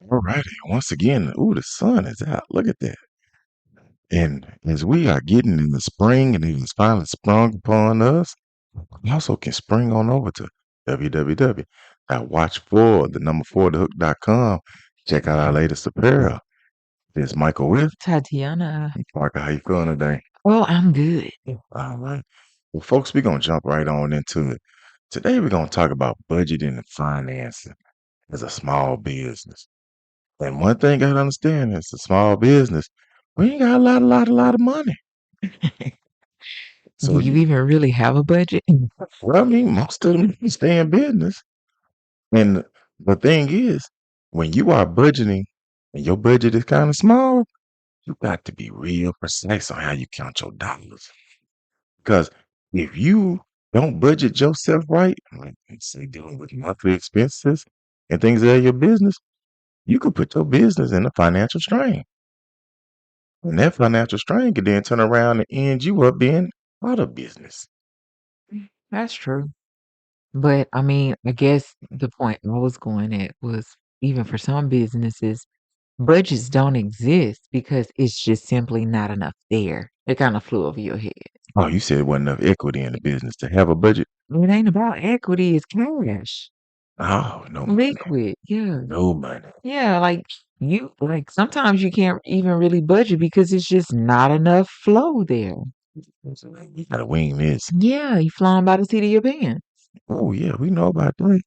All righty. Once again, ooh, the sun is out. Look at that. And as we are getting in the spring and it has finally sprung upon us, you also can spring on over to www.watch4, the number 4, thehook.com. Check out our latest apparel. This is Michael with Tatiana. Parker. How you feeling today? Oh, I'm good. All right. Well, folks, we're going to jump right on into it. Today, we're going to talk about budgeting and financing as a small business. And one thing I gotta understand is a small business. We ain't got a lot of money. Do So you you, even really have a budget? well, I mean, most of them stay in business. And the thing is, when you are budgeting and your budget is kind of small, you got to be real precise on how you count your dollars. Because if you don't budget yourself right, like say dealing with monthly expenses and things of your business, you could put your business in a financial strain. And that financial strain could then turn around and end you up being out of business. That's true. But I mean, I guess the point I was going at was even for some businesses, budgets don't exist because it's just simply not enough there. It kind of flew over your head. Oh, you said there wasn't enough equity in the business to have a budget? It ain't about equity, it's cash. Oh, no money. Liquid. Yeah. No money. Yeah. Like sometimes you can't even really budget because it's just not enough flow there. You gotta wing this. Yeah, you flying by the seat of your pants. Oh, yeah, we know about that.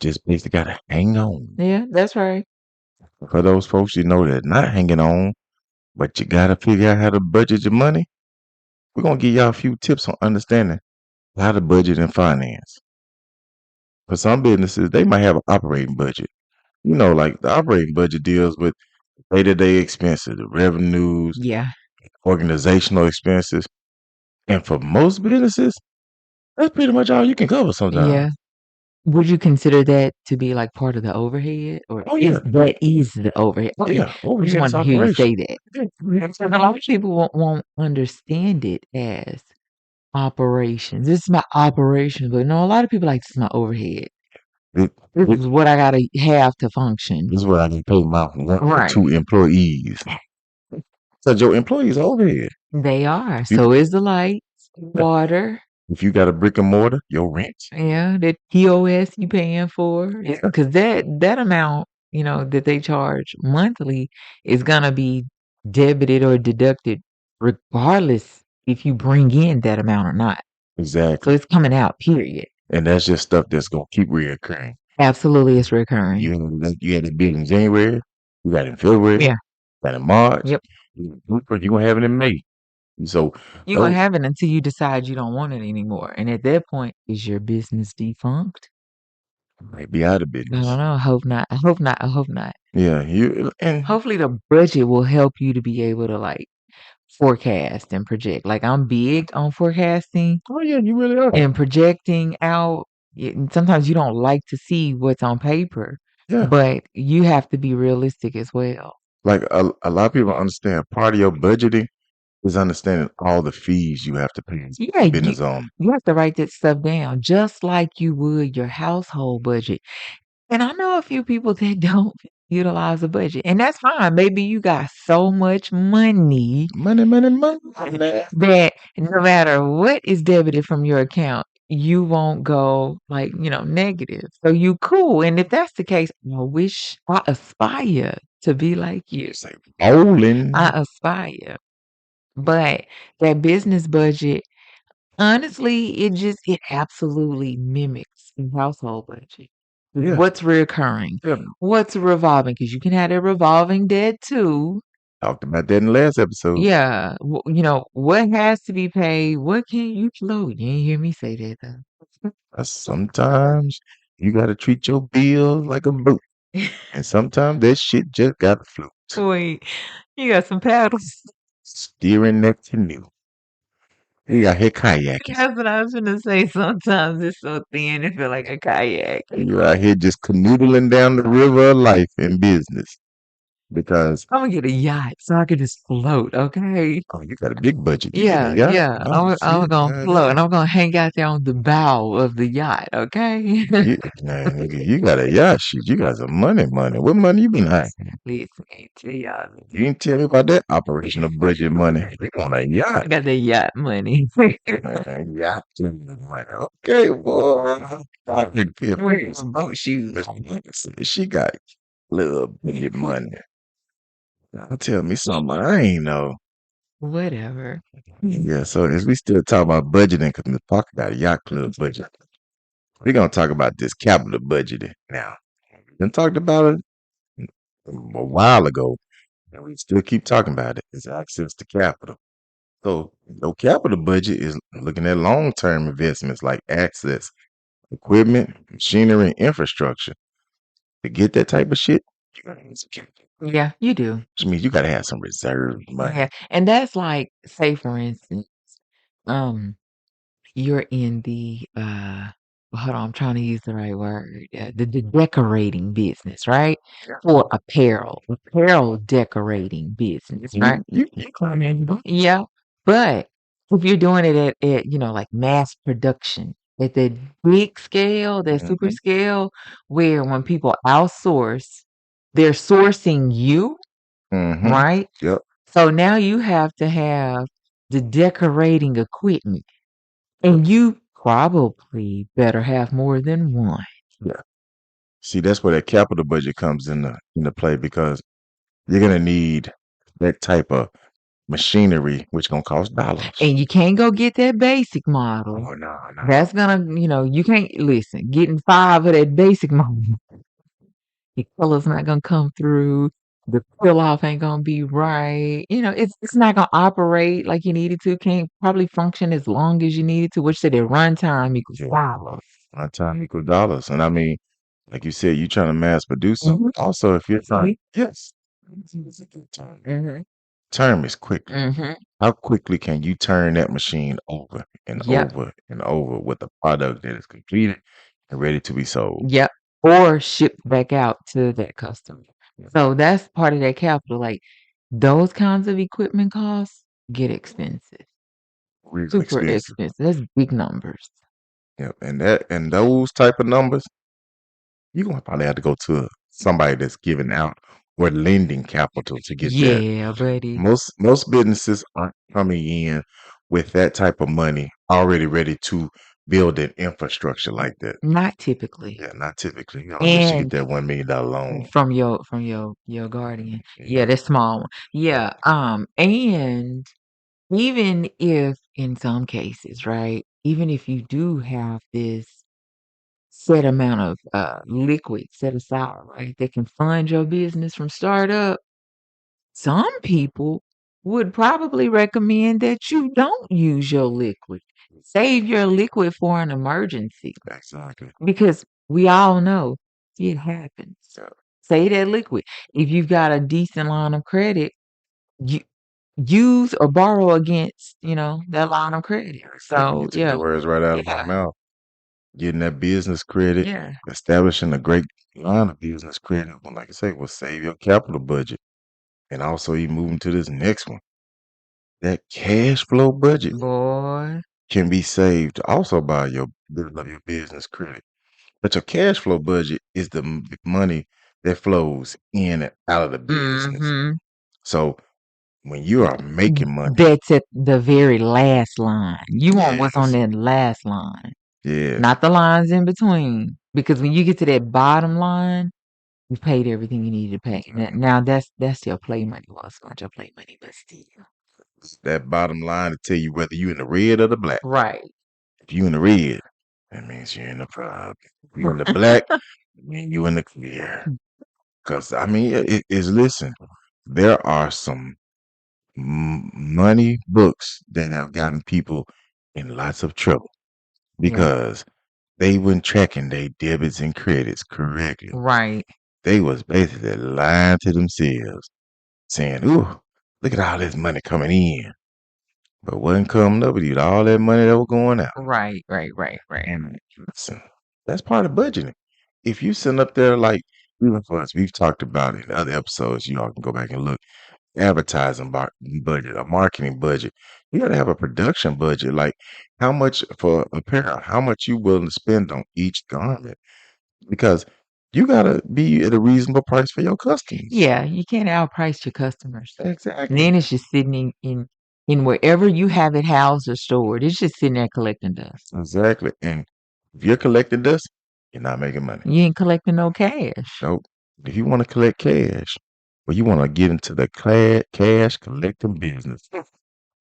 Just basically gotta hang on. Yeah, that's right. For those folks you know that not hanging on, but you gotta figure out how to budget your money, we're gonna give y'all a few tips on understanding how to budget and finance. For some businesses, they might have an operating budget. You know, like the operating budget deals with day-to-day expenses, the revenues, Yeah, organizational expenses. And for most businesses, that's pretty much all you can cover sometimes. yeah. Would you consider that to be like part of the overhead, or Oh is yeah. the overhead? Oh Okay, yeah. I just Overhead is wanted to hear you operation. say that. Yeah, overhead is And a lot of operation. people won't understand it as operations. This is my operation, but no, a lot of people like this is my overhead. It, This it, is what I gotta have to function. this is what I can pay my 1 or 2 Right. employees. So your employees are overhead. They are. You, So is the lights, water. if you got a brick and mortar, your rent. Yeah, that POS you paying for, Yeah. because that amount, that they charge monthly is gonna be debited or deducted regardless if you bring in that amount or not. So Exactly. it's coming out, period. And that's just stuff that's gonna keep reoccurring. Absolutely, it's recurring. You had it big in January, you got it in February, you Yeah. got it in March, Yep. you're gonna have it in May. So You're gonna those have it until you decide you don't want it anymore. And at that point, is your business defunct? might be out of I don't business. know. I hope not. I hope not. I hope not. Yeah, you and Hopefully the budget will help you to be able to like forecast and project. Like I'm big on forecasting oh yeah, you really are. and projecting out. And sometimes you don't like to see what's on paper, Yeah. but you have to be realistic as well. Like a lot of people don't understand part of your budgeting is understanding all the fees you have to pay as Yeah, a you business owner. you have to write that stuff down just like you would your household budget. And I know a few people that don't utilize a budget, and that's fine. Maybe you got so much money Money, money, money. that no matter what is debited from your account, you won't go like, negative. So you cool. And if that's the case, I aspire to be like you. It's like rolling. I aspire. But that business budget, honestly, it absolutely mimics the household budget. Yeah, What's recurring? yeah. What's revolving? Because you can have a revolving debt too. Talked about that in the last episode. Yeah, what has to be paid? What can you float? You didn't hear me say that though. Sometimes you gotta treat your bills like a boat. And sometimes that shit just gotta float. Wait, you got some paddles. Steering that canoe. You out here kayaking. That's what I was gonna say. Sometimes it's so thin, it feel like a kayak. You out here just canoodling down the river of life in business. because I'm gonna get a yacht so I can just float, okay? oh, you got a big budget. You get a Yeah, yacht. yeah. Oh I'm shit, gonna float goddamn. and I'm gonna hang out there on the bow of the yacht, okay? You, man, nigga, you got a yacht. Shit, you got some money, money. What money you been hiding? Listen, I tell y'all, You didn't tell me about that operational budget money. You on a I yacht. got that yacht money. Man, yacht money. Okay, boy. I can feel Where's my boat shoes? she got little budget money. Now tell me something I ain't know. Whatever. Yeah, so as we still talk about budgeting, because the park got a yacht club budget, we're gonna talk about this capital budgeting now. We talked about it a while ago, and we still keep talking about it. It's access to capital. So your capital budget is looking at long-term investments like assets, equipment, machinery, and infrastructure. To get that type of shit, you gotta have some capital. Yeah, you do. Which means you gotta have some reserve money. Yeah, and that's like, say for instance, um, you're in the hold on, I'm trying to use the right word. The decorating business, right? Yeah. For apparel decorating business, right? You climb in, you know? Yeah, but if you're doing it at like mass production at that big scale, that super Mhm. scale, where when people outsource, they're sourcing you, Mhm. right? Yep. So now you have to have the decorating equipment, and you probably better have more than one. Yeah. See, that's where that capital budget comes into play because you're gonna need that type of machinery, which gonna cost dollars. And you can't go get that basic model. Oh no, no. That's gonna, you can't listen. Getting 5 of that basic model, the color's not gonna come through. The peel off ain't gonna be right. It's not gonna operate like you need it to. Can't probably function as long as you need it to. Which said their runtime equals Yeah. $5. My time equal dollars. And I mean, like you said, you trying to mass produce something. Mhm. Also, if you're trying, yes, Mhm. term is quickly. Mhm. How quickly can you turn that machine over and Yep. over and over with a product that is completed and ready to be sold? Yep. Or shipped back out to that customer. So that's part of that capital. Like those kinds of equipment costs get expensive. Real Super expensive. expensive. That's big numbers. Yep. And those type of numbers, you're gonna probably have to go to somebody that's giving out or lending capital to get that. Yeah, buddy. Most businesses aren't coming in with that type of money already ready to build an infrastructure like that. Not typically. Yeah, not typically. Unless you get And that $1 million loan. from your guardian. Yeah, Yeah. that's small one. Yeah. And even if in some cases, right, even if you do have this set amount of liquid set aside, right, that can fund your business from startup, some people would probably recommend that you don't use your liquid. Save your liquid for an emergency Exactly. because we all know it happens. Yeah. Say that liquid. If you've got a decent line of credit, you use or borrow against, that line of credit. Exactly. So You took the yeah, words right out of my yeah, mouth. Getting that business credit, yeah, establishing a great line of business credit, well, like I say, will save your capital budget. And also you moving to this next one. That cash flow budget boy. can be saved also by your building of your business credit. But your cash flow budget is the money that flows in and out of the business. Mm-hmm. So when you are making money, That's at the very last line. You want what's on yes, that last line, yes, not the lines in between. Because when you get to that bottom line, you paid everything you needed to pay. Now that's your play money. Well, it's not your play money, but still. that bottom line to tell you whether you in the red or the black. Right. If you in the red, that means you're in the problem. If you in the black, then you in the clear. Because I mean, listen, there are some money books that have gotten people in lots of trouble Yeah. because they weren't tracking their debits and credits correctly. Right. They was basically lying to themselves, saying, "Ooh, look at all this money coming in," but wasn't coming up with you all that money that was going out. Right. Right. Right. Right. And listen, that's part of budgeting. If you sitting up there like even for us, we've talked about it in other episodes. You all can go back and look. Advertising budget, a marketing budget. You got to have a production budget. Like how much for apparel, how much you willing to spend on each garment, because you got to be at a reasonable price for your customers. Yeah, you can't outprice your customers. Exactly. Then it's just sitting in wherever you have it housed or stored. It's just sitting there collecting dust. Exactly. And if you're collecting dust, you're not making money. You ain't collecting no cash. Nope. If you want to collect cash, or you want to get into the cash collecting business,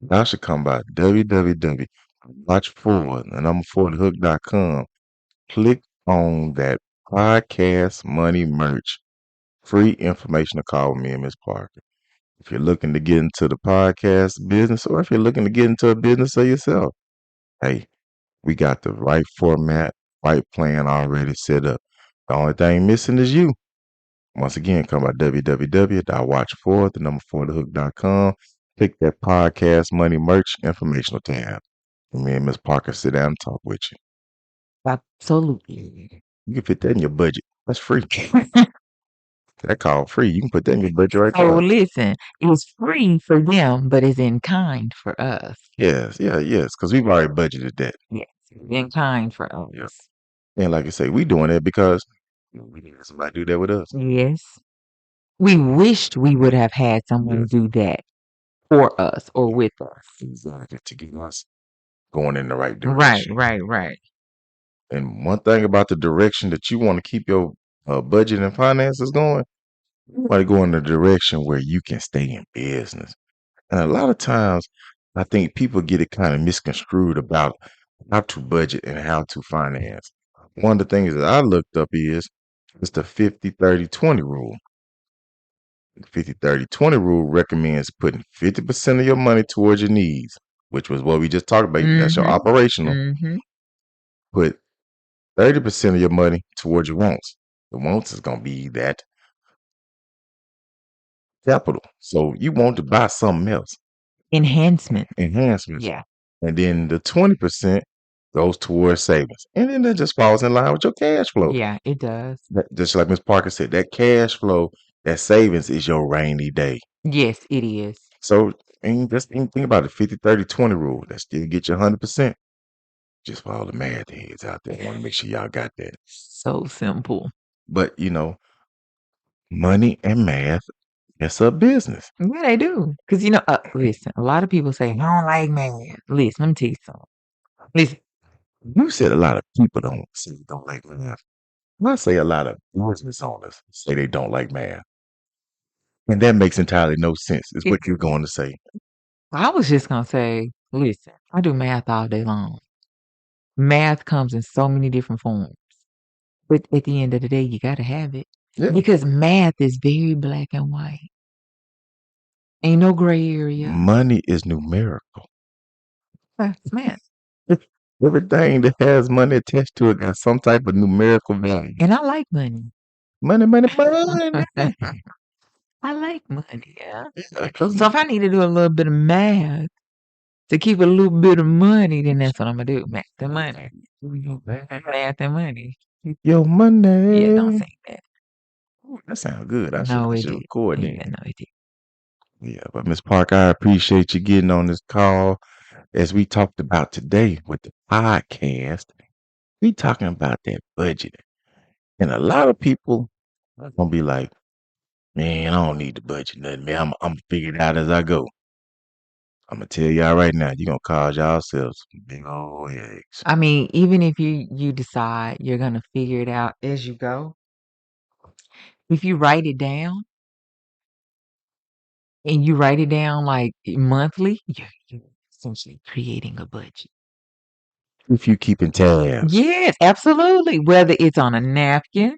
y'all should come by www.watch4 and I'm hook.com. Click on that podcast money merch. Free information to call with me and Miss Parker. If you're looking to get into the podcast business, or if you're looking to get into a business of yourself, hey, we got the right format, right plan already set up. The only thing missing is you. Once again, come by www.watch4 hook.com. Click that podcast money merch informational tab. And me and Miss Parker sit down and talk with you. Absolutely. You can fit that in your budget. That's free. That called free. You can put that in your budget right Oh, there. listen, it's free for them, but it's in kind for us. Yes, because we've already budgeted that. Yes, in kind for us. Yeah. And like I say, we doing that because we need somebody to do that with us. Yes. We wished we would have had someone do that for us or with us. Exactly. To get us going in the right Right, direction. right. And one thing about the direction that you want to keep your budget and finances going, you want to go in the direction where you can stay in business. And a lot of times, I think people get it kind of misconstrued about how to budget and how to finance. One of the things that I looked up is it's the 50-30-20 rule. The 50-30-20 rule recommends putting 50% of your money towards your needs, which was what we just talked about. That's your operational. Put 30% of your money towards your wants. The wants is going to be that capital. So you want to buy something else. Enhancements. Yeah. And then the 20% goes towards savings. And then that just falls in line with your cash flow. Yeah, it does. Just like Ms. Parker said, that cash flow, that savings is your rainy day. Yes, it is. So and just think about it, 50-30-20 rule. That still get you 100%. Just for all the math heads out there. I want to make sure y'all got that. So simple. But money and math, it's a business. Yeah, they do. Because, listen, a lot of people say, I don't like math. Listen, let me tell you something. Listen. You said a lot of people don't like math. I say a lot of business owners say they don't like math. And that makes entirely no sense, is what you're going to say. I was just going to say, listen, I do math all day long. Math comes in so many different forms. But at the end of the day, you got to have it. Yeah. Because math is very black and white. Ain't no gray area. Money is numerical. That's math. Everything that has money attached to it got some type of numerical value. And I like money. Money. I like money, yeah. So if I need to do a little bit of math to keep a little bit of money, then that's what I'm going to do. Math and money. Math and money. Your money. Yeah, don't say that. Ooh, that sounds good. I No, should record that. Yeah, no, it did. Yeah, but Miss Parker, I appreciate you getting on this call. As we talked about today with the podcast, we talking about that budgeting. And a lot of people are gonna be like, man, I don't need to budget nothing, man. I'm gonna figure it out as I go. I'm gonna tell y'all right now, you're gonna cause yourselves some big old eggs. I mean, even if you decide you're gonna figure it out as you go, if you write it down and you write it down like monthly, you're essentially creating a budget. If you keeping tabs. Yes, absolutely. Whether it's on a napkin,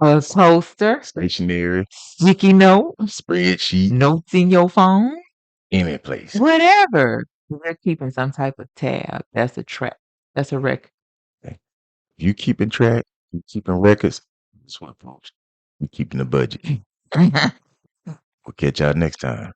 a poster, Stationery, sticky note, spreadsheet, notes in your phone, any place. whatever. They're keeping some type of tab. That's a track. That's a record. You keeping track, you keeping records. That's what folks. You keeping the budget. We'll catch y'all next time.